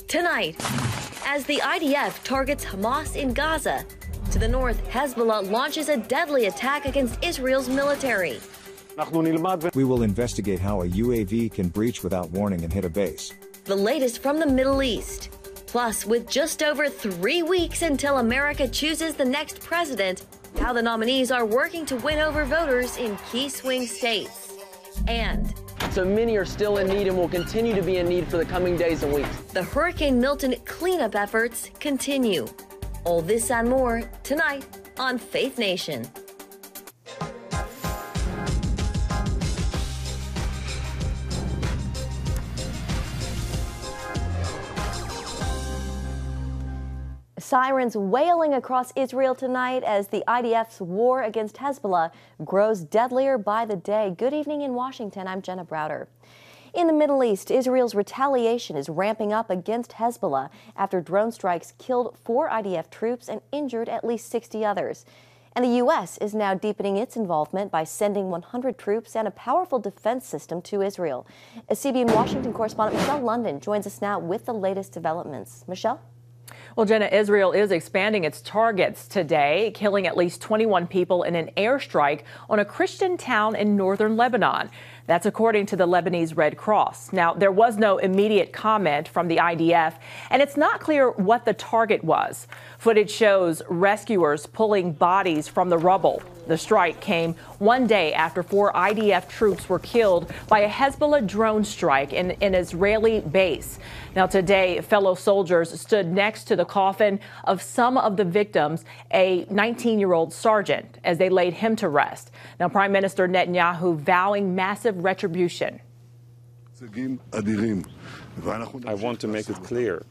tonight, as the IDF targets Hamas in Gaza. To the north, Hezbollah launches a deadly attack against Israel's military. We will investigate how a UAV can breach without warning and hit a base. The latest from the Middle East. Plus, with just over 3 weeks until America chooses the next president, how the nominees are working to win over voters in key swing states. And so many are still in need and will continue to be in need for the coming days and weeks. The Hurricane Milton cleanup efforts continue. All this and more tonight on Faith Nation. Sirens wailing across Israel tonight as the IDF's war against Hezbollah grows deadlier by the day. Good evening in Washington. I'm Jenna Browder. In the Middle East, Israel's retaliation is ramping up against Hezbollah after drone strikes killed 4 IDF troops and injured at least 60 others. And the U.S. is now deepening its involvement by sending 100 troops and a powerful defense system to Israel. A CBN Washington correspondent Michelle London joins us now with the latest developments. Michelle? Well, Jenna, Israel is expanding its targets today, killing at least 21 people in an airstrike on a Christian town in northern Lebanon. That's according to the Lebanese Red Cross. Now, there was no immediate comment from the IDF, and it's not clear what the target was. Footage shows rescuers pulling bodies from the rubble. The strike came one day after 4 IDF troops were killed by a Hezbollah drone strike in an Israeli base. Now, today, fellow soldiers stood next to the coffin of some of the victims, a 19-year-old sergeant, as they laid him to rest. Now, Prime Minister Netanyahu vowing massive retribution. I want to make it clear.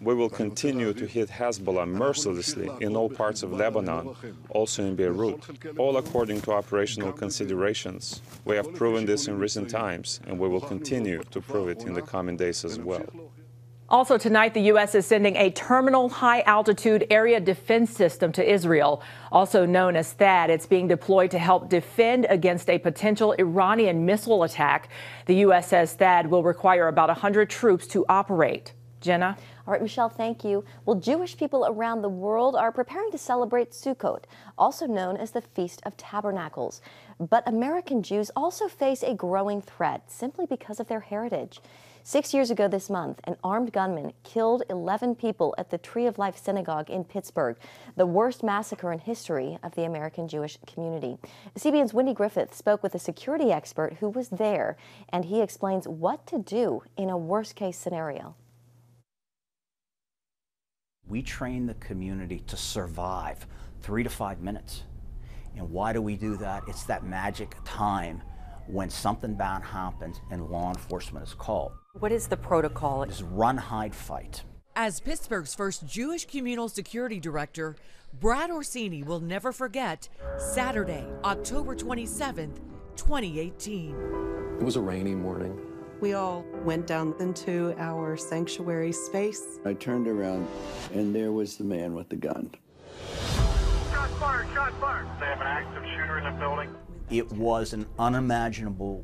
We will continue to hit Hezbollah mercilessly in all parts of Lebanon, also in Beirut, all according to operational considerations. We have proven this in recent times, and we will continue to prove it in the coming days as well. Also tonight, the U.S. is sending a terminal high-altitude area defense system to Israel, also known as THAAD. It's being deployed to help defend against a potential Iranian missile attack. The U.S. says THAAD will require about 100 troops to operate. Jenna? All right, Michelle, thank you. Well, Jewish people around the world are preparing to celebrate Sukkot, also known as the Feast of Tabernacles. But American Jews also face a growing threat simply because of their heritage. 6 years ago this month, an armed gunman killed 11 people at the Tree of Life Synagogue in Pittsburgh, the worst massacre in history of the American Jewish community. CBN's Wendy Griffith spoke with a security expert who was there, and he explains what to do in a worst-case scenario. We train the community to survive 3 to 5 minutes. And why do we do that? It's that magic time when something bad happens and law enforcement is called. What is the protocol? It's run, hide, fight. As Pittsburgh's first Jewish communal security director, Brad Orsini will never forget Saturday, October 27th, 2018. It was a rainy morning. We all went down into our sanctuary space. I turned around, and there was the man with the gun. Shots fired, shots fired. They have an active shooter in the building. It was an unimaginable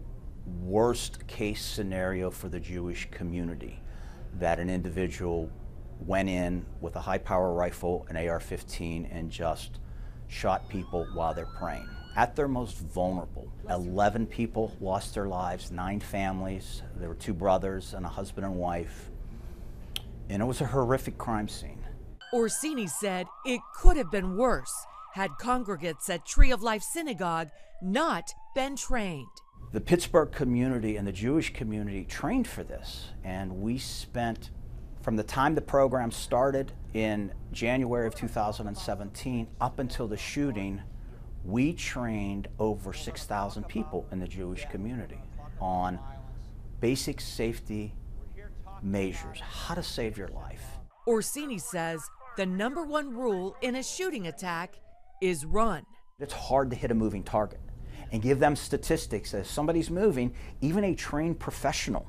worst-case scenario for the Jewish community, that an individual went in with a high-power rifle, an AR-15, and just shot people while they're praying. At their most vulnerable, 11 people lost their lives, 9 families. There were 2 brothers and a husband and wife. And it was a horrific crime scene. Orsini said it could have been worse had congregants at Tree of Life Synagogue not been trained. The Pittsburgh community and the Jewish community trained for this. And we spent, from the time the program started in January of 2017 up until the shooting, we trained over 6,000 people in the Jewish community on basic safety measures, how to save your life. Orsini says the #1 rule in a shooting attack is run. It's hard to hit a moving target and give them statistics. If somebody's moving, even a trained professional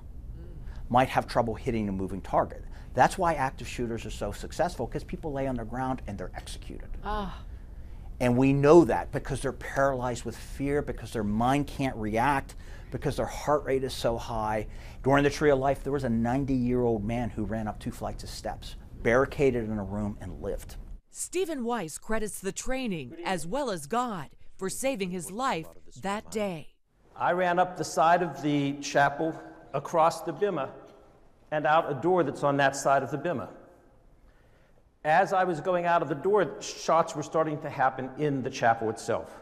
might have trouble hitting a moving target. That's why active shooters are so successful, because people lay on the ground and they're executed. And we know that because they're paralyzed with fear, because their mind can't react, because their heart rate is so high. During the Tree of Life, there was a 90-year-old man who ran up 2 flights of steps, barricaded in a room, and lived. Stephen Weiss credits the training as well as God for saving his life that day. I ran up the side of the chapel, across the bima, and out a door that's on that side of the bima. As I was going out of the door, shots were starting to happen in the chapel itself.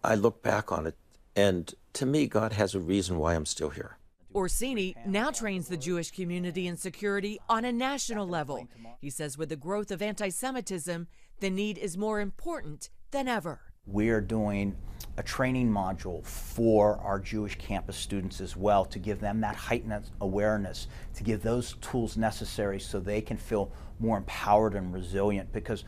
I look back on it, and to me, God has a reason why I'm still here. Orsini now trains the Jewish community in security on a national level. He says with the growth of anti-Semitism, the need is more important than ever. We are doing a training module for our Jewish campus students as well, to give them that heightened awareness, to give those tools necessary so they can feel more empowered and resilient, because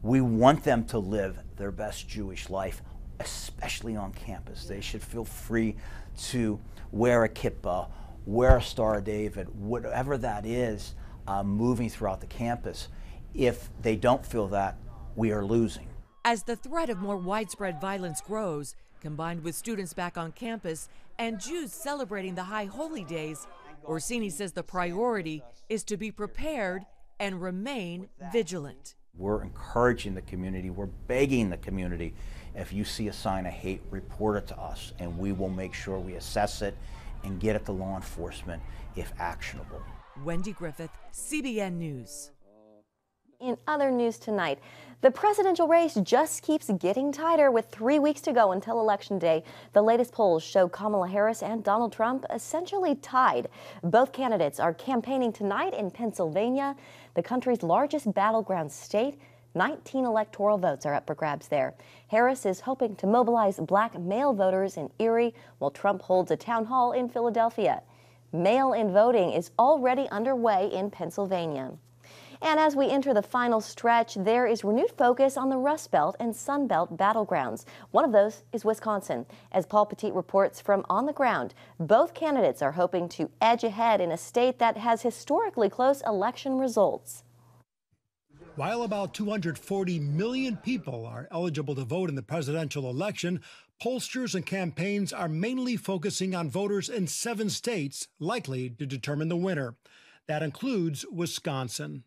we want them to live their best Jewish life, especially on campus. They should feel free to wear a kippah, wear a Star of David, whatever that is, moving throughout the campus. If they don't feel that, we are losing. As the threat of more widespread violence grows, combined with students back on campus and Jews celebrating the high holy days, Orsini says the priority is to be prepared and remain vigilant. We're encouraging the community, we're begging the community, if you see a sign of hate, report it to us, and we will make sure we assess it and get it to law enforcement if actionable. Wendy Griffith, CBN News. In other news tonight, the presidential race just keeps getting tighter with 3 weeks to go until Election Day. The latest polls show Kamala Harris and Donald Trump essentially tied. Both candidates are campaigning tonight in Pennsylvania, the country's largest battleground state. 19 electoral votes are up for grabs there. Harris is hoping to mobilize black male voters in Erie, while Trump holds a town hall in Philadelphia. Mail-in voting is already underway in Pennsylvania. And as we enter the final stretch, there is renewed focus on the Rust Belt and Sun Belt battlegrounds. One of those is Wisconsin. As Paul Petit reports from on the ground, both candidates are hoping to edge ahead in a state that has historically close election results. While about 240 million people are eligible to vote in the presidential election, pollsters and campaigns are mainly focusing on voters in 7 states likely to determine the winner. That includes Wisconsin.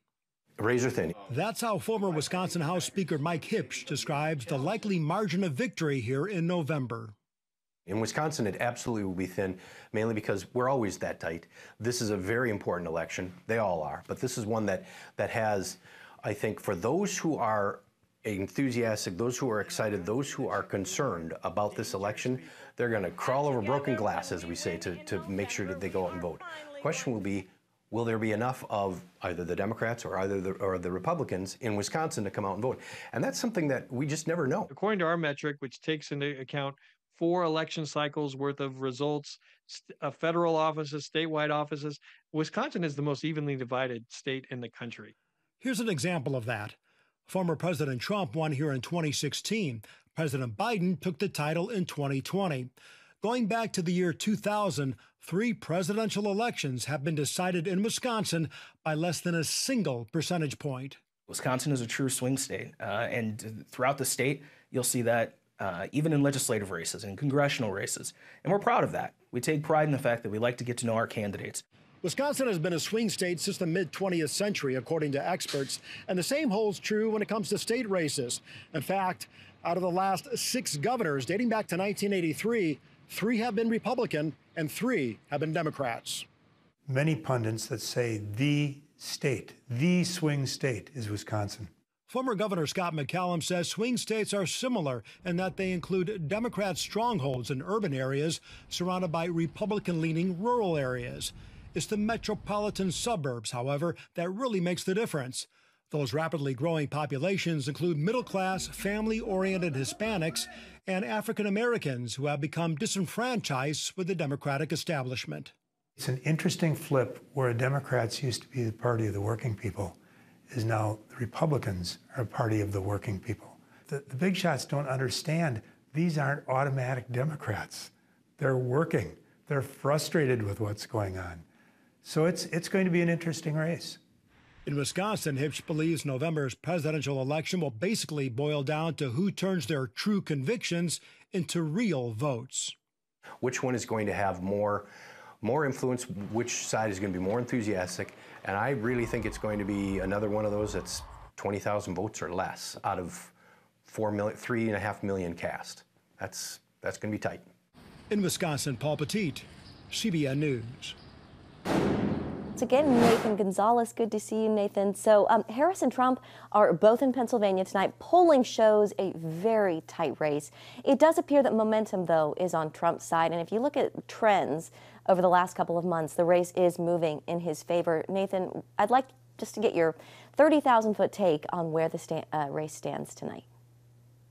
Razor thin. That's how former Wisconsin House Speaker Mike Hipsch describes the likely margin of victory here in November. In Wisconsin, it absolutely will be thin, mainly because we're always that tight. This is a very important election. They all are. But this is one that has, I think, for those who are enthusiastic, those who are excited, those who are concerned about this election, they're going to crawl over broken glass, as we say, to make sure that they go out and vote. The question will be, will there be enough of either the Democrats or the Republicans in Wisconsin to come out and vote? And that's something that we just never know. According to our metric, which takes into account 4 election cycles worth of results, federal offices, statewide offices, Wisconsin is the most evenly divided state in the country. Here's an example of that. Former President Trump won here in 2016. President Biden took the title in 2020. Going back to the year 2000, 3 presidential elections have been decided in Wisconsin by less than a single percentage point. Wisconsin is a true swing state, and throughout the state, you'll see that even in legislative races and congressional races. And we're proud of that. We take pride in the fact that we like to get to know our candidates. Wisconsin has been a swing state since the mid-20th century, according to experts, and the same holds true when it comes to state races. In fact, out of the last 6 governors dating back to 1983, 3 have been Republican and 3 have been Democrats. Many pundits that say the state, the swing state is Wisconsin. Former Governor Scott McCallum says swing states are similar in that they include Democrat strongholds in urban areas surrounded by Republican-leaning rural areas. It's the metropolitan suburbs, however, that really makes the difference. Those rapidly growing populations include middle-class, family-oriented Hispanics and African Americans who have become disenfranchised with the Democratic establishment. It's an interesting flip where Democrats used to be the party of the working people, is now the Republicans are a party of the working people. The big shots don't understand these aren't automatic Democrats. They're working. They're frustrated with what's going on. So it's going to be an interesting race. In Wisconsin, Hipsch believes November's presidential election will basically boil down to who turns their true convictions into real votes. Which one is going to have more influence, which side is going to be more enthusiastic, and I really think it's going to be another one of those that's 20,000 votes or less out of 3.5 million cast. That's going to be tight. In Wisconsin, Paul Petit, CBN News. It's again Nathan Gonzalez. Good to see you, Nathan. So Harris and Trump are both in Pennsylvania tonight. Polling shows a very tight race. It does appear that momentum, though, is on Trump's side. And if you look at trends over the last couple of months, the race is moving in his favor. Nathan, I'd like just to get your 30,000-foot take on where the race stands tonight.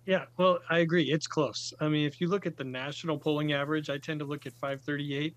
Yeah, well, I agree. It's close. I mean, if you look at the national polling average, I tend to look at 538.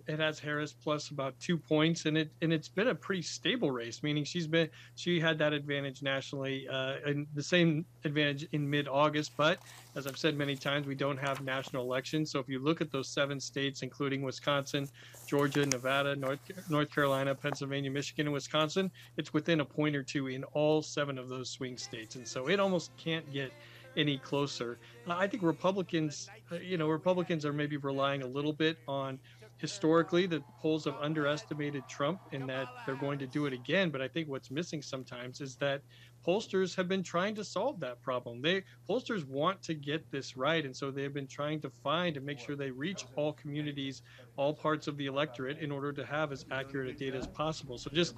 It has Harris plus about 2 points, and it's been a pretty stable race, meaning she had that advantage nationally, and the same advantage in mid-August. But as I've said many times, we don't have national elections. So if you look at those 7 states, including Wisconsin, Georgia, Nevada, North Carolina, Pennsylvania, Michigan, and Wisconsin, it's within a point or two in all 7 of those swing states, and so it almost can't get any closer. I think Republicans are maybe relying a little bit on historically the polls have underestimated Trump and that they're going to do it again. But I think what's missing sometimes is that pollsters have been trying to solve that problem. Pollsters want to get this right, and so they've been trying to find and make sure they reach all communities, all parts of the electorate in order to have as accurate a data as possible. So just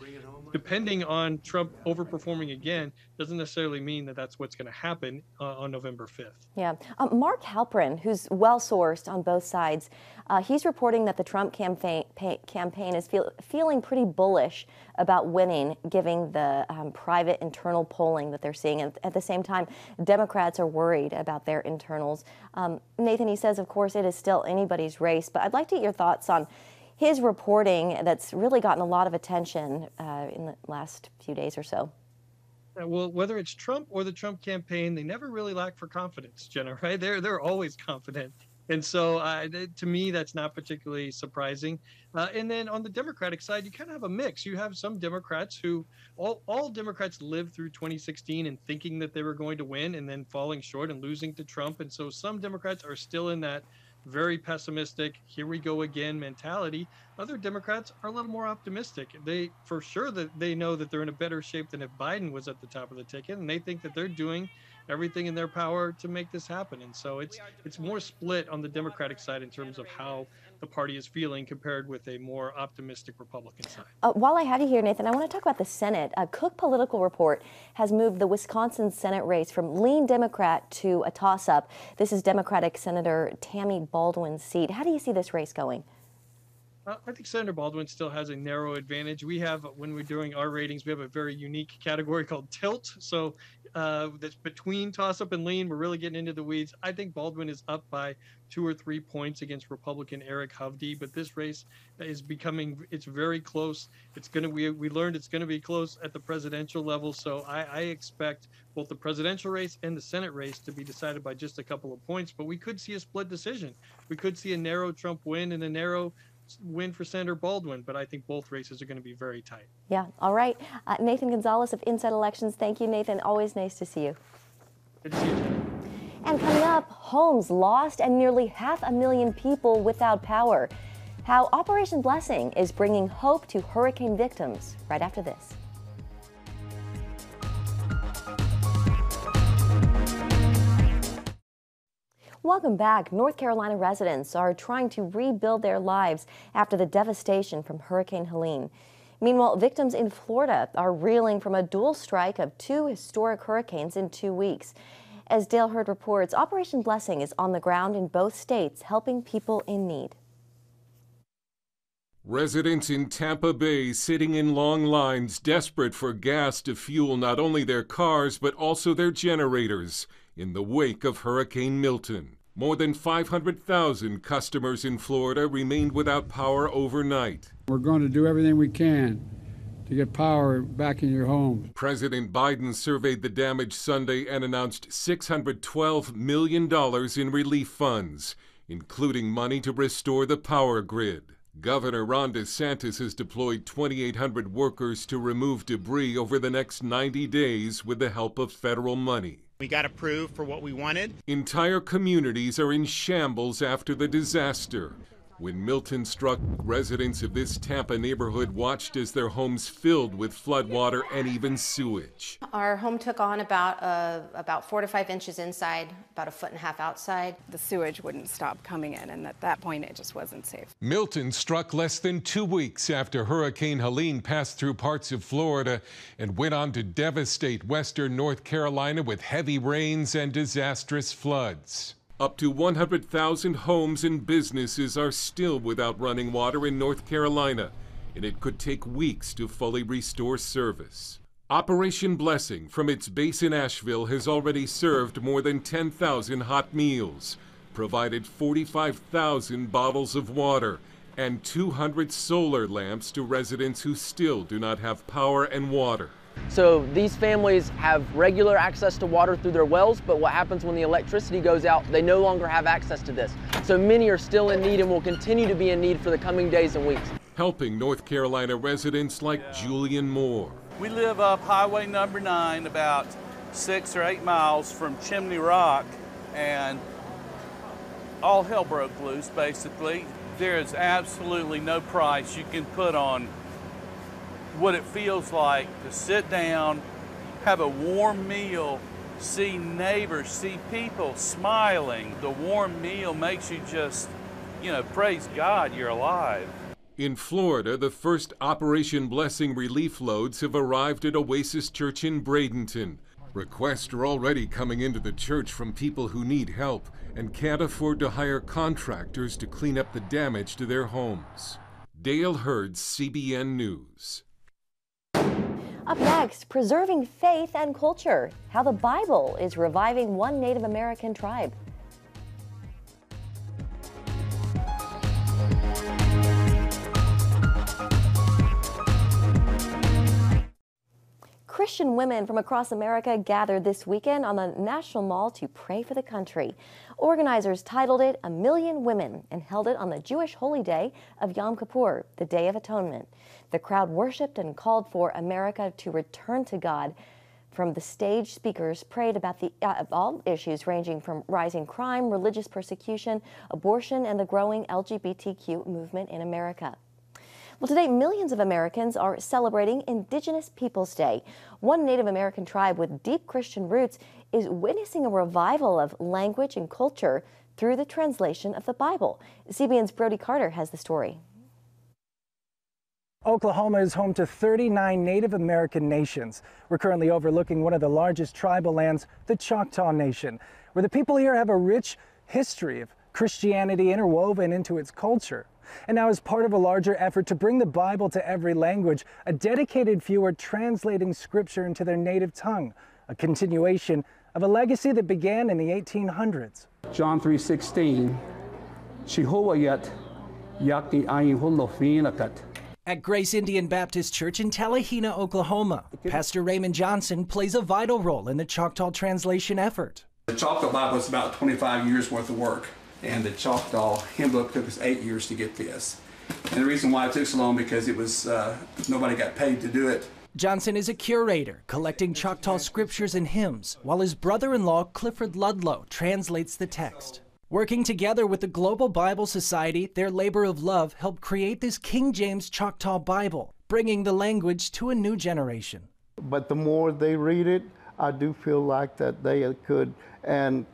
depending on Trump overperforming again doesn't necessarily mean that that's what's going to happen on November 5th. Yeah. Mark Halperin, who's well-sourced on both sides, he's reporting that the Trump campaign is feeling pretty bullish about winning, given the private internal polling that they're seeing. And at the same time, Democrats are worried about their internals. Nathan, he says, of course, it is still anybody's race, but I'd like to get your thoughts on his reporting that's really gotten a lot of attention in the last few days or so. Well, whether it's Trump or the Trump campaign, they never really lack for confidence, Jenna, right? They're always confident. And so to me, that's not particularly surprising. And then on the Democratic side, you kind of have a mix. You have some Democrats who, all Democrats lived through 2016 and thinking that they were going to win and then falling short and losing to Trump. And so some Democrats are still in that very pessimistic, here we go again mentality. Other Democrats are a little more optimistic. They, for sure, that they know that they're in a better shape than if Biden was at the top of the ticket, and they think that they're doing everything in their power to make this happen. And so it's more split on the Democratic side in terms of how the party is feeling compared with a more optimistic Republican side. While I have you here, Nathan, I want to talk about the Senate. A Cook Political Report has moved the Wisconsin Senate race from lean Democrat to a toss-up. This is Democratic Senator Tammy Baldwin's seat. How do you see this race going? I think Senator Baldwin still has a narrow advantage. We have, when we're doing our ratings, we have a very unique category called tilt. So that's between toss-up and lean. We're really getting into the weeds. I think Baldwin is up by 2 or 3 points against Republican Eric Hovde, but this race is it's very close. We learned it's going to be close at the presidential level. So I expect both the presidential race and the Senate race to be decided by just a couple of points, but we could see a split decision. We could see a narrow Trump win and a narrow win for Senator Baldwin, but I think both races are going to be very tight. Yeah, all right. Nathan Gonzalez of Inside Elections. Thank you, Nathan. Always nice to see you. Good to see you, Jenna. And coming up, homes lost and nearly 500,000 people without power. How Operation Blessing is bringing hope to hurricane victims right after this. Welcome back. North Carolina residents are trying to rebuild their lives after the devastation from Hurricane Helene. Meanwhile, victims in Florida are reeling from a dual strike of 2 historic hurricanes in 2 weeks. As Dale Hurd reports, Operation Blessing is on the ground in both states, helping people in need. Residents in Tampa Bay sitting in long lines, desperate for gas to fuel not only their cars but also their generators in the wake of Hurricane Milton. More than 500,000 customers in Florida remained without power overnight. We're going to do everything we can to get power back in your homes. President Biden surveyed the damage Sunday and announced $612 million in relief funds, including money to restore the power grid. Governor Ron DeSantis has deployed 2,800 workers to remove debris over the next 90 days with the help of federal money. We got approved for what we wanted. Entire communities are in shambles after the disaster. When Milton struck, residents of this Tampa neighborhood watched as their homes filled with floodwater and even sewage. Our home took on about 4 to 5 inches inside, about 1.5 feet outside. The sewage wouldn't stop coming in, and at that point it just wasn't safe. Milton struck less than 2 weeks after Hurricane Helene passed through parts of Florida and went on to devastate western North Carolina with heavy rains and disastrous floods. Up to 100,000 homes and businesses are still without running water in North Carolina, and it could take weeks to fully restore service. Operation Blessing, from its base in Asheville, has already served more than 10,000 hot meals, provided 45,000 bottles of water, and 200 solar lamps to residents who still do not have power and water. So these families have regular access to water through their wells, but what happens when the electricity goes out, they no longer have access to this. So many are still in need and will continue to be in need for the coming days and weeks. Helping North Carolina residents like Julian Moore. We live up Highway number 9, about 6 or 8 miles from Chimney Rock, and all hell broke loose, basically. There is absolutely no price you can put on what it feels like to sit down, have a warm meal, see neighbors, see people smiling. The warm meal makes you just, praise God you're alive. In Florida, the first Operation Blessing relief loads have arrived at Oasis Church in Bradenton. Requests are already coming into the church from people who need help and can't afford to hire contractors to clean up the damage to their homes. Dale Hurd, CBN News. Up next, preserving faith and culture, how the Bible is reviving one Native American tribe. Christian women from across America gathered this weekend on the National Mall to pray for the country. Organizers titled it "A Million Women" and held it on the Jewish holy day of Yom Kippur, the Day of Atonement. The crowd worshiped and called for America to return to God. From the stage, speakers prayed about all issues ranging from rising crime, religious persecution, abortion, and the growing LGBTQ movement in America. Well, today, millions of Americans are celebrating Indigenous Peoples Day. One Native American tribe with deep Christian roots is witnessing a revival of language and culture through the translation of the Bible. CBN's Brody Carter has the story. Oklahoma is home to 39 Native American nations. We're currently overlooking one of the largest tribal lands, the Choctaw Nation, where the people here have a rich history of Christianity interwoven into its culture. And now, as part of a larger effort to bring the Bible to every language, a dedicated few are translating scripture into their native tongue, a continuation of a legacy that began in the 1800s. John 3:16, At Grace Indian Baptist Church in Tallahena, Oklahoma, Pastor Raymond Johnson plays a vital role in the Choctaw translation effort. The Choctaw Bible is about 25 years worth of work, and the Choctaw hymn book took us 8 years to get this. And the reason why it took so long because it was nobody got paid to do it. Johnson is a curator, collecting Choctaw scriptures and hymns, while his brother-in-law Clifford Ludlow translates the text. Working together with the Global Bible Society, their labor of love helped create this King James Choctaw Bible, bringing the language to a new generation. But the more they read it, I do feel like that they could and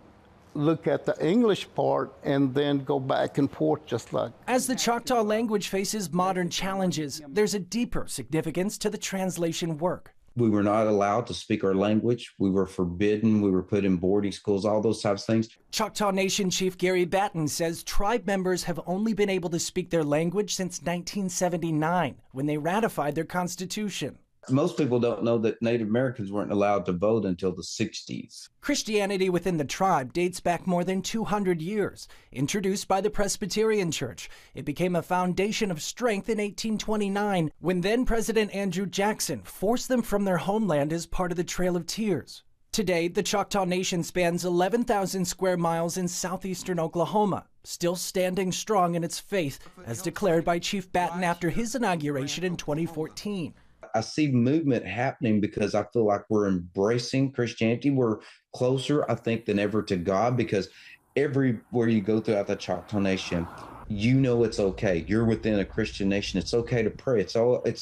look at the English part and then go back and forth just like. As the Choctaw language faces modern challenges, there's a deeper significance to the translation work. We were not allowed to speak our language. We were forbidden. We were put in boarding schools, all those types of things. Choctaw Nation Chief Gary Batten says tribe members have only been able to speak their language since 1979, when they ratified their constitution. Most people don't know that Native Americans weren't allowed to vote until the 60s. Christianity within the tribe dates back more than 200 years. Introduced by the Presbyterian Church, it became a foundation of strength in 1829, when then-President Andrew Jackson forced them from their homeland as part of the Trail of Tears. Today, the Choctaw Nation spans 11,000 square miles in southeastern Oklahoma, still standing strong in its faith, as declared by Chief Batten after his inauguration in 2014. I see movement happening because I feel like we're embracing Christianity. We're closer, I think, than ever to God, because everywhere you go throughout the Choctaw Nation, you know it's okay. You're within a Christian nation. It's okay to pray. It's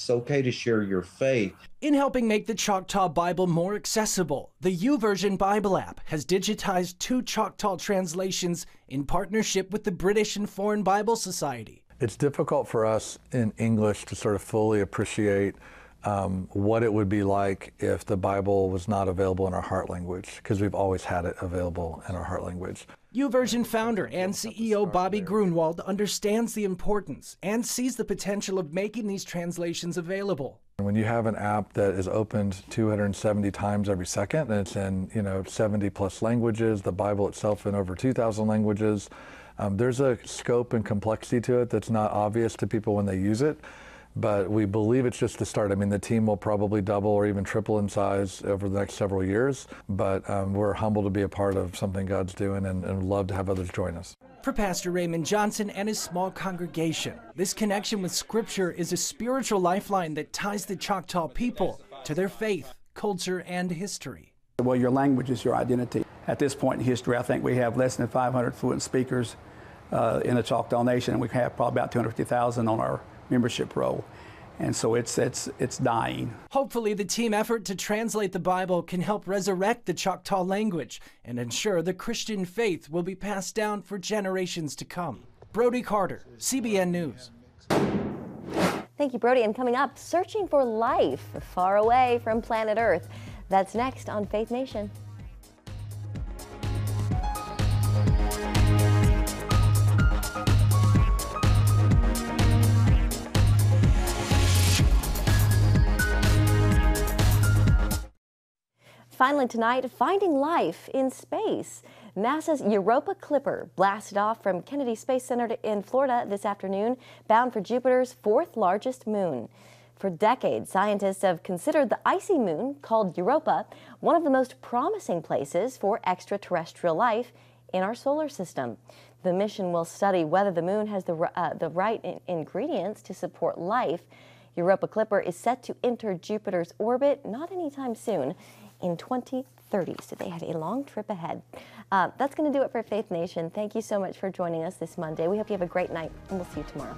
okay to share your faith. In helping make the Choctaw Bible more accessible, the YouVersion Bible app has digitized 2 Choctaw translations in partnership with the British and Foreign Bible Society. It's difficult for us in English to sort of fully appreciate what it would be like if the Bible was not available in our heart language, because we've always had it available in our heart language. YouVersion founder and CEO Bobby Grunwald understands the importance and sees the potential of making these translations available. When you have an app that is opened 270 times every second, and it's in 70 plus languages, the Bible itself in over 2,000 languages, there's a scope and complexity to it that's not obvious to people when they use it. But we believe it's just the start. I mean, the team will probably double or even triple in size over the next several years, but we're humbled to be a part of something God's doing and love to have others join us. For Pastor Raymond Johnson and his small congregation, this connection with Scripture is a spiritual lifeline that ties the Choctaw people to their faith, culture, and history. Well, your language is your identity. At this point in history, I think we have less than 500 fluent speakers in the Choctaw Nation, and we have probably about 250,000 on our membership roll, and so it's dying. Hopefully the team effort to translate the Bible can help resurrect the Choctaw language and ensure the Christian faith will be passed down for generations to come. Brody Carter, CBN News. Thank you, Brody. And coming up, searching for life far away from planet Earth. That's next on Faith Nation. Finally tonight, finding life in space. NASA's Europa Clipper blasted off from Kennedy Space Center in Florida this afternoon, bound for Jupiter's 4th largest moon. For decades, scientists have considered the icy moon, called Europa, one of the most promising places for extraterrestrial life in our solar system. The mission will study whether the moon has the right ingredients to support life. Europa Clipper is set to enter Jupiter's orbit not anytime soon, in 2030, so they have a long trip ahead. That's going to do it for Faith Nation. Thank you so much for joining us this Monday. We hope you have a great night, and we'll see you tomorrow.